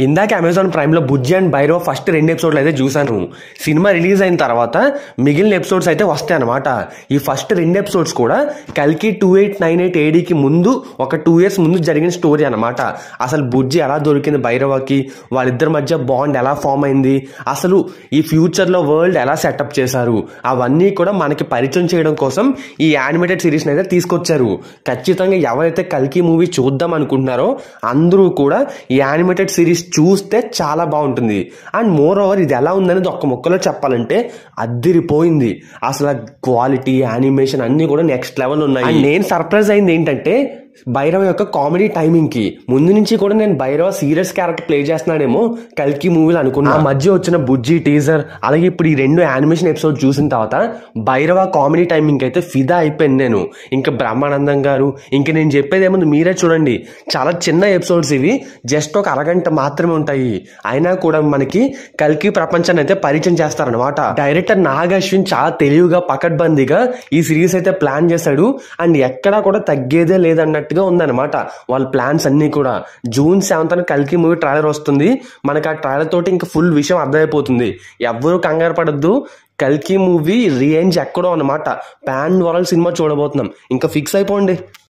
ఇందాక అమెజాన్ ప్రైమ్లో Bujji and Bhairava first 2 ఎపిసోడ్లు అయితే చూశాను. సినిమా రిలీజ్ అయిన తర్వాత మిగిలిన ఎపిసోడ్స్ అయితే వస్తాయి అనమాట. ఈ ఫస్ట్ 2 ఎపిసోడ్స్ కూడా కల్కి 2898 ఏడీకి ముందు ఒక 2 years ముందు జరిగిన స్టోరీ అనమాట. అసలు బుజ్జి ఎలా దొరికింది భైరవకి, వాళ్ళిద్దరి మధ్య బాండ్ ఎలా ఫామ్ అయింది, అసలు ఈ ఫ్యూచర్లో వరల్డ్ ఎలా సెటప్ చేశారు, అవన్నీ కూడా మనకి పరిచయం చేయడం కోసం ఈ యానిమేటెడ్ సిరీస్ని అయితే తీసుకొచ్చారు. ఖచ్చితంగా ఎవరైతే కల్కి మూవీ చూద్దాం అనుకుంటున్నారో అందరూ కూడా ఈ యానిమేటెడ్ సిరీస్ చూస్తే చాలా బాగుంటుంది. అండ్ మోర్ ఓవర్ ఇది ఎలా ఉందనేది ఒక్క ముక్కలో చెప్పాలంటే అద్దిరిపోయింది. అసలు క్వాలిటీ, యానిమేషన్ అన్ని కూడా నెక్స్ట్ లెవెల్ ఉన్నాయి. నేను సర్ప్రైజ్ అయింది ఏంటంటే భైరవ యొక్క కామెడీ టైమింగ్ కి ముందు నుంచి కూడా నేను భైరవ సీరియస్ క్యారెక్టర్ ప్లే చేస్తున్నాడేమో కల్కి మూవీలో అనుకున్నా. ఆ మధ్య వచ్చిన బుజ్జి టీజర్ అలాగే ఇప్పుడు ఈ 2 యానిమేషన్ ఎపిసోడ్ చూసిన తర్వాత భైరవ కామెడీ టైమింగ్ అయితే ఫిదా అయిపోయింది నేను. ఇంకా బ్రహ్మానందం గారు, ఇంకా నేను చెప్పేది ఏముంది మీరే చూడండి. చాలా చిన్న ఎపిసోడ్స్ ఇవి, జస్ట్ ఒక అరగంట మాత్రమే ఉంటాయి. అయినా కూడా మనకి కల్కి ప్రపంచాన్ని అయితే పరిచయం చేస్తారనమాట. డైరెక్టర్ నాగ్ అశ్విన్ చాలా తెలివిగా పకడ్బందీగా ఈ సిరీస్ అయితే ప్లాన్ చేశాడు. అండ్ ఎక్కడా కూడా తగ్గేదే లేదన్నట్టుగా ఉందన్నమాట వాళ్ళ ప్లాన్స్ అన్ని కూడా. June 7th కల్కి మూవీ ట్రైలర్ వస్తుంది. మనకి ఆ ట్రైలర్ తోటి ఇంకా ఫుల్ విషయం అర్థమైపోతుంది. ఎవ్వరూ కంగారు పడద్దు, కల్కి మూవీ రేంజ్ ఎక్కడో అనమాట. పాన్ వరల్డ్ సినిమా చూడబోతున్నాం. ఇంకా ఫిక్స్ అయిపోండి.